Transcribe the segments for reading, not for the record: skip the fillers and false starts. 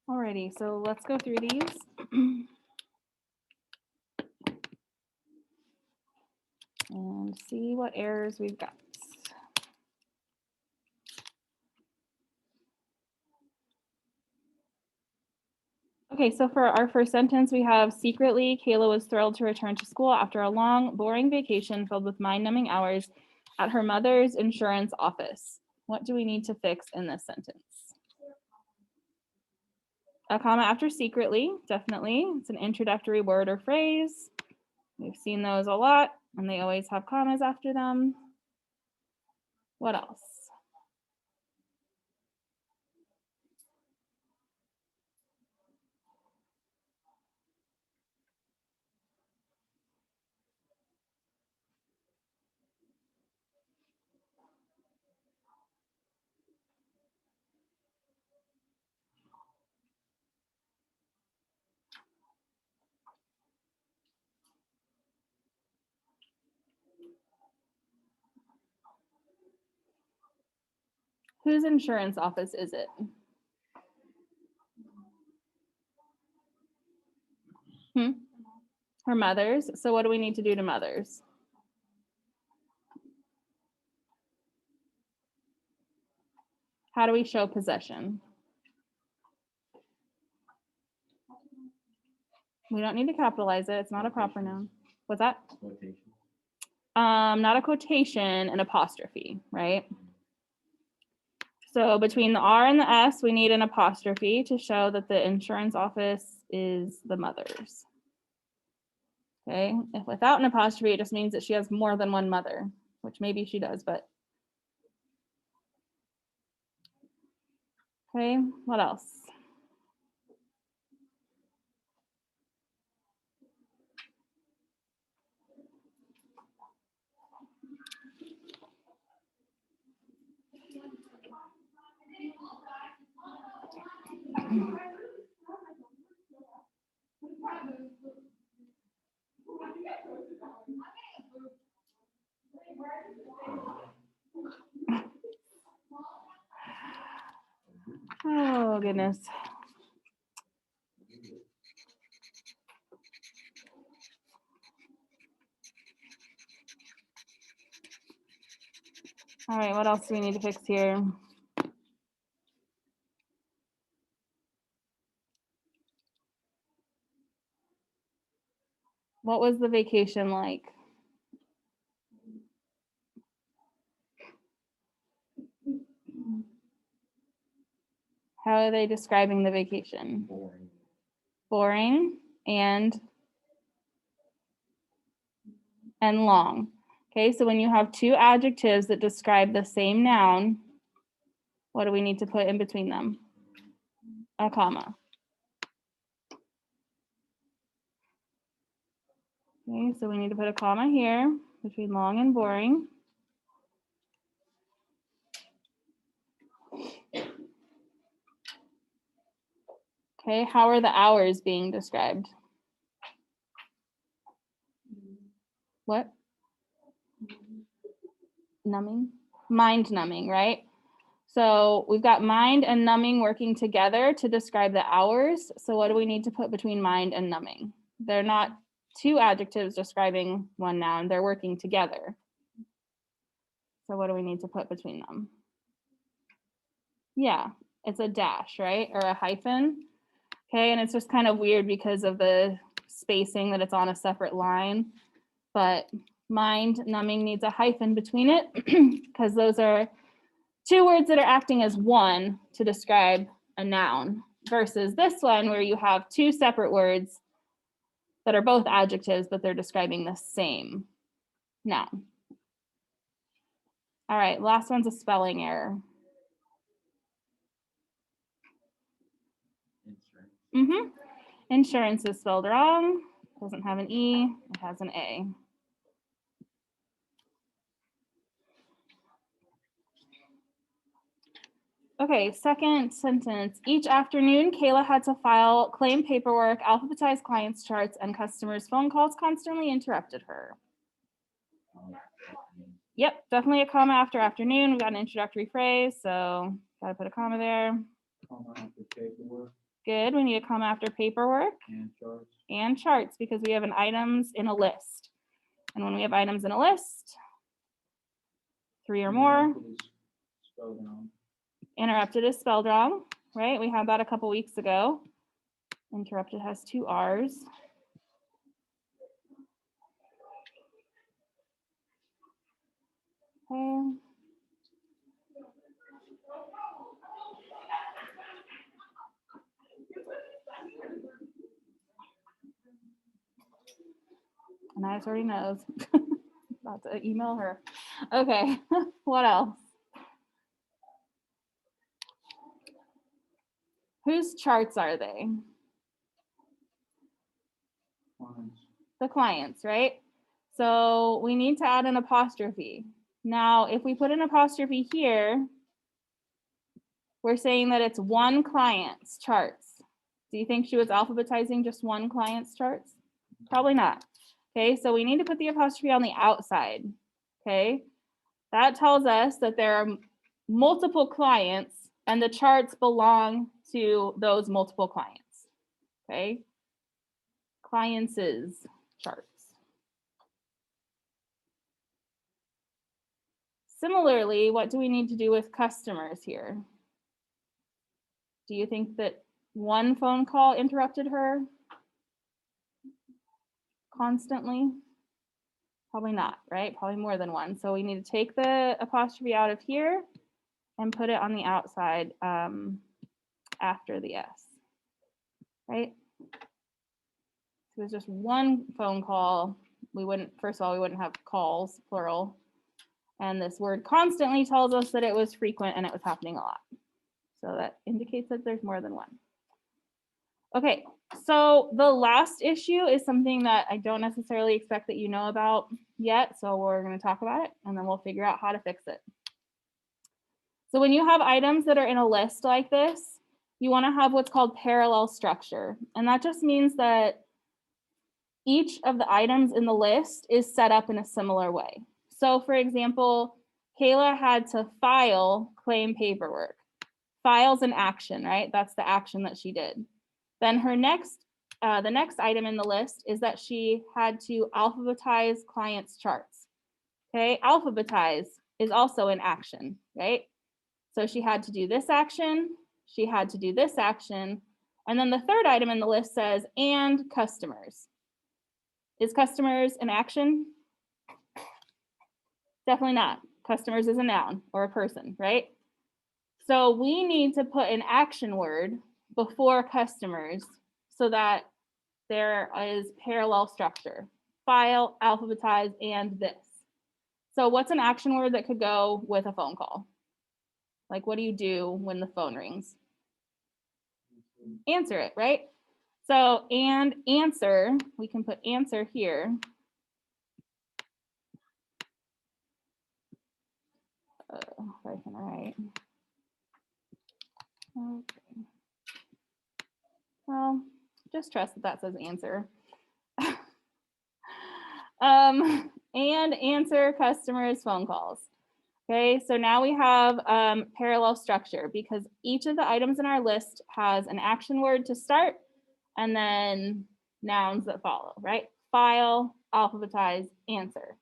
Alrighty, so let's go through these. And see what errors we've got. Okay, so for our first sentence, we have secretly, Kayla was thrilled to return to school after a long, boring vacation filled with mind-numbing hours at her mother's insurance office. What do we need to fix in this sentence? A comma after secretly, definitely. It's an introductory word or phrase. We've seen those a lot, and they always have commas after them. What else? Whose insurance office is it? Her mother's. So what do we need to do to mother's? How do we show possession? We don't need to capitalize it. It's not a proper noun. What's that? Quotation. Not a quotation, an apostrophe, right? So between the R and the S, we need an apostrophe to show that the insurance office is the mother's. Okay, if without an apostrophe, it just means that she has more than one mother, which maybe she does, but. Okay, what else? Oh, goodness. All right, what else do we need to fix here? What was the vacation like? How are they describing the vacation? Boring. Boring and long. Okay, so when you have two adjectives that describe the same noun, what do we need to put in between them? A comma. Okay, so we need to put a comma here between long and boring. Okay, how are the hours being described? What? Numbing? Mind numbing, right? So we've got mind and numbing working together to describe the hours. So what do we need to put between mind and numbing? They're not two adjectives describing one noun, they're working together. So what do we need to put between them? Yeah, it's a dash, right? Or a hyphen. Okay, and it's just kind of weird because of the spacing that it's on a separate line. But mind numbing needs a hyphen between it because those are two words that are acting as one to describe a noun versus this one where you have two separate words that are both adjectives, but they're describing the same noun. All right, last one's a spelling error. Insurance. Insurance is spelled wrong. Doesn't have an E, it has an A. Okay, second sentence. Each afternoon, Kayla had to file claim paperwork, alphabetize clients' charts, and customers' phone calls constantly interrupted her. Yep, definitely a comma after afternoon. We got an introductory phrase, so gotta put a comma there. Comma after paperwork. Good. We need a comma after paperwork And charts. and charts because we have an items in a list. And when we have items in a list, 3 or more, Interrupted is spelled wrong. interrupted is spelled wrong, right? We had that a couple weeks ago. Interrupted has 2 R's. Okay. And I already knows. About to email her. Okay, what else? Whose charts are they? Lines. The clients, right? So we need to add an apostrophe. Now, if we put an apostrophe here, we're saying that it's one client's charts. Do you think she was alphabetizing just one client's charts? Probably not. Okay, so we need to put the apostrophe on the outside. Okay, that tells us that there are multiple clients and the charts belong to those multiple clients. Okay, clients' charts. Similarly, what do we need to do with customers here? Do you think that one phone call interrupted her constantly? Probably not, right? Probably more than one. So we need to take the apostrophe out of here and put it on the outside after the S, right? If it was just one phone call, we wouldn't, first of all, we wouldn't have calls, plural. And this word constantly tells us that it was frequent and it was happening a lot. So that indicates that there's more than one. Okay, so the last issue is something that I don't necessarily expect that you know about yet. So we're going to talk about it and then we'll figure out how to fix it. So when you have items that are in a list like this, you want to have what's called parallel structure. And that just means that each of the items in the list is set up in a similar way. So for example, Kayla had to file claim paperwork. File's an action, right? That's the action that she did. Then her next, the next item in the list is that she had to alphabetize clients' charts. Okay, alphabetize is also an action, right? So she had to do this action, she had to do this action, and then the third item in the list says, and customers. Is customers an action? Definitely not. Customers is a noun or a person, right? So we need to put an action word before customers so that there is parallel structure. File, alphabetize, and this. So what's an action word that could go with a phone call? Like, what do you do when the phone rings? Answer it, right? So, and answer, we can put answer here. If I can write. Okay. Well, just trust that that says answer. And answer customers' phone calls. Okay, so now we have parallel structure because each of the items in our list has an action word to start and then nouns that follow, right? File, alphabetize, answer.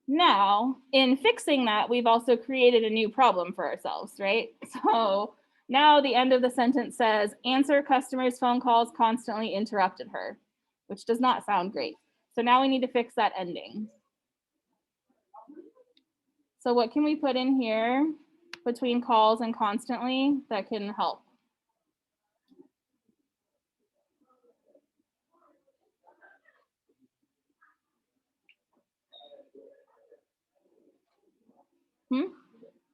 Now, in fixing that, we've also created a new problem for ourselves, right? So now the end of the sentence says, answer customers' phone calls constantly interrupted her, which does not sound great. So now we need to fix that ending. So what can we put in here between calls and constantly that can help?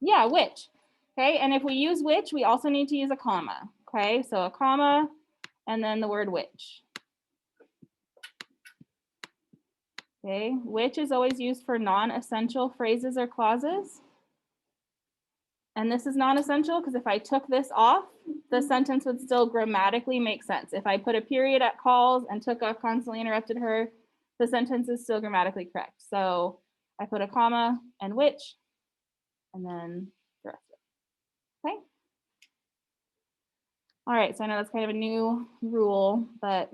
Yeah, which. Okay, and if we use which, we also need to use a comma. Okay, so a comma and then the word which. Okay, which is always used for non-essential phrases or clauses. And this is non-essential because if I took this off, the sentence would still grammatically make sense. If I put a period at calls and took off constantly interrupted her, the sentence is still grammatically correct. So I put a comma and which, and then the rest of it. Okay. All right, so I know that's kind of a new rule, but